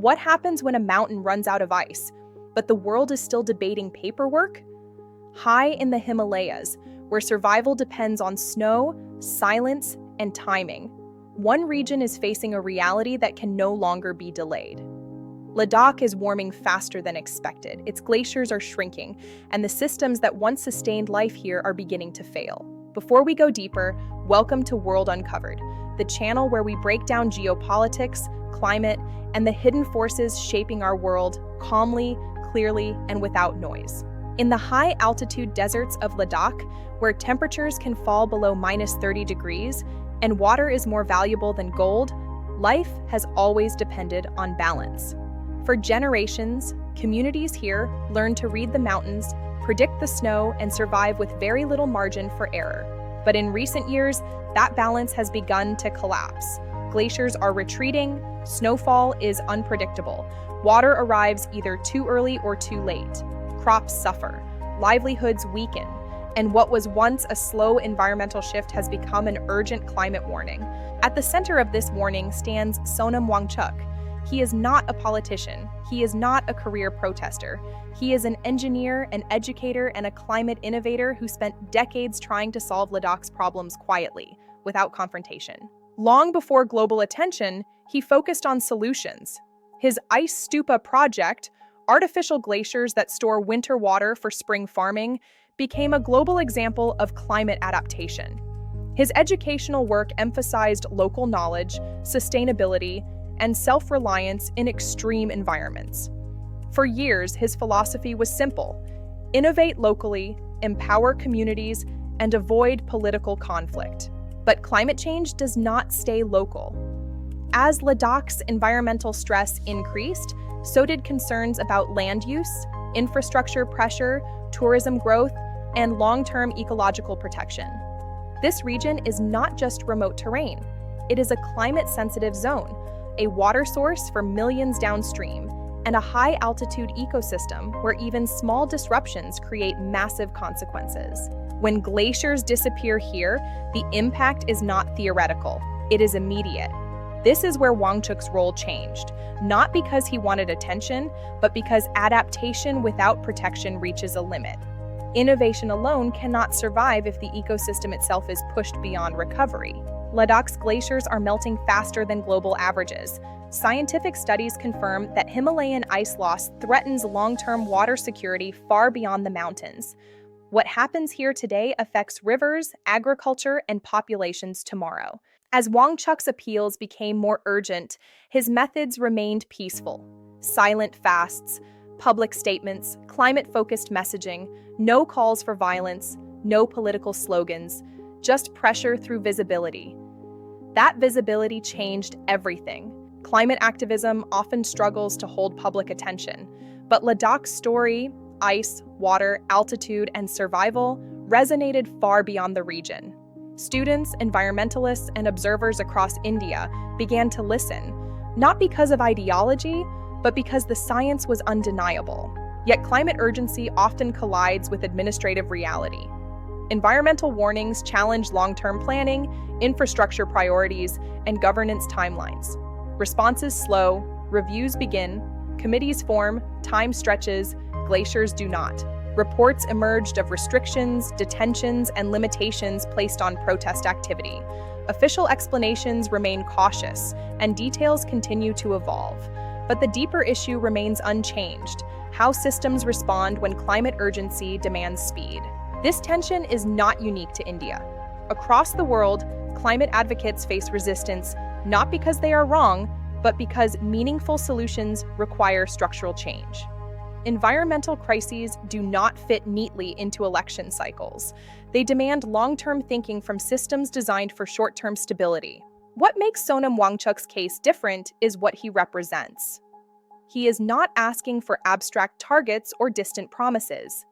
What happens when a mountain runs out of ice, but the world is still debating paperwork? High in the Himalayas, where survival depends on snow, silence, and timing, one region is facing a reality that can no longer be delayed. Ladakh is warming faster than expected. Its glaciers are shrinking, and the systems that once sustained life here are beginning to fail. Before we go deeper, welcome to World Uncovered, the channel where we break down geopolitics, climate, and the hidden forces shaping our world calmly, clearly, and without noise. In the high-altitude deserts of Ladakh, where temperatures can fall below -30 degrees and water is more valuable than gold, life has always depended on balance. For generations, communities here learned to read the mountains, predict the snow, and survive with very little margin for error. But in recent years, that balance has begun to collapse. Glaciers are retreating, snowfall is unpredictable, water arrives either too early or too late, crops suffer, livelihoods weaken, and what was once a slow environmental shift has become an urgent climate warning. At the center of this warning stands Sonam Wangchuk. He is not a politician. He is not a career protester. He is an engineer, an educator, and a climate innovator who spent decades trying to solve Ladakh's problems quietly, without confrontation. Long before global attention, he focused on solutions. His ice stupa project, artificial glaciers that store winter water for spring farming, became a global example of climate adaptation. His educational work emphasized local knowledge, sustainability, and self-reliance in extreme environments. For years, his philosophy was simple: innovate locally, empower communities, and avoid political conflict. But climate change does not stay local. As Ladakh's environmental stress increased, so did concerns about land use, infrastructure pressure, tourism growth, and long-term ecological protection. This region is not just remote terrain. It is a climate-sensitive zone, a water source for millions downstream, and a high-altitude ecosystem where even small disruptions create massive consequences. When glaciers disappear here, the impact is not theoretical, it is immediate. This is where Wangchuk's role changed, not because he wanted attention, but because adaptation without protection reaches a limit. Innovation alone cannot survive if the ecosystem itself is pushed beyond recovery. Ladakh's glaciers are melting faster than global averages. Scientific studies confirm that Himalayan ice loss threatens long-term water security far beyond the mountains. What happens here today affects rivers, agriculture, and populations tomorrow. As Wangchuk's appeals became more urgent, his methods remained peaceful. Silent fasts, public statements, climate-focused messaging, no calls for violence, no political slogans, just pressure through visibility. That visibility changed everything. Climate activism often struggles to hold public attention, but Ladakh's story, ice, water, altitude, and survival resonated far beyond the region. Students, environmentalists, and observers across India began to listen, not because of ideology, but because the science was undeniable. Yet climate urgency often collides with administrative reality. Environmental warnings challenge long-term planning, infrastructure priorities, and governance timelines. Responses slow, reviews begin, committees form, time stretches, glaciers do not. Reports emerged of restrictions, detentions, and limitations placed on protest activity. Official explanations remain cautious, and details continue to evolve. But the deeper issue remains unchanged: how systems respond when climate urgency demands speed. This tension is not unique to India. Across the world, climate advocates face resistance not because they are wrong, but because meaningful solutions require structural change. Environmental crises do not fit neatly into election cycles. They demand long-term thinking from systems designed for short-term stability. What makes Sonam Wangchuk's case different is what he represents. He is not asking for abstract targets or distant promises.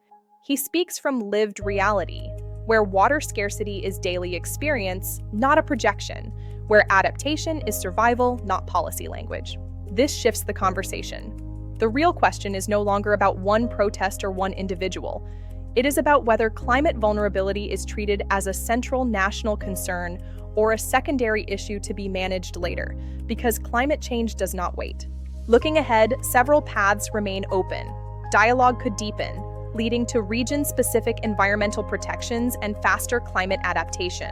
He speaks from lived reality, where water scarcity is daily experience, not a projection, where adaptation is survival, not policy language. This shifts the conversation. The real question is no longer about one protest or one individual. It is about whether climate vulnerability is treated as a central national concern or a secondary issue to be managed later, because climate change does not wait. Looking ahead, several paths remain open. Dialogue could deepen, leading to region-specific environmental protections and faster climate adaptation.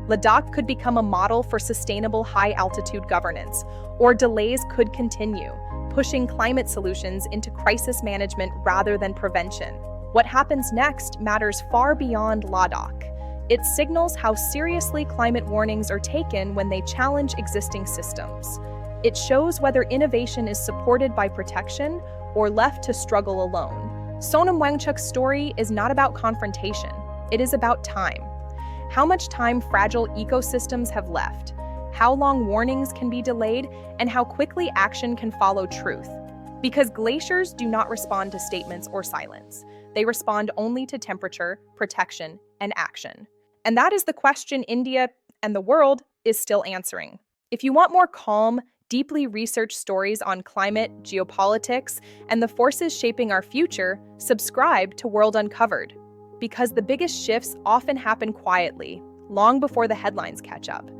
Ladakh could become a model for sustainable high-altitude governance, or delays could continue, pushing climate solutions into crisis management rather than prevention. What happens next matters far beyond Ladakh. It signals how seriously climate warnings are taken when they challenge existing systems. It shows whether innovation is supported by protection or left to struggle alone. Sonam Wangchuk's story is not about confrontation. It is about time. How much time fragile ecosystems have left, how long warnings can be delayed, and how quickly action can follow truth. Because glaciers do not respond to statements or silence. They respond only to temperature, protection, and action. And that is the question India and the world is still answering. If you want more calm, deeply researched stories on climate, geopolitics, and the forces shaping our future, subscribe to World Uncovered. Because the biggest shifts often happen quietly, long before the headlines catch up.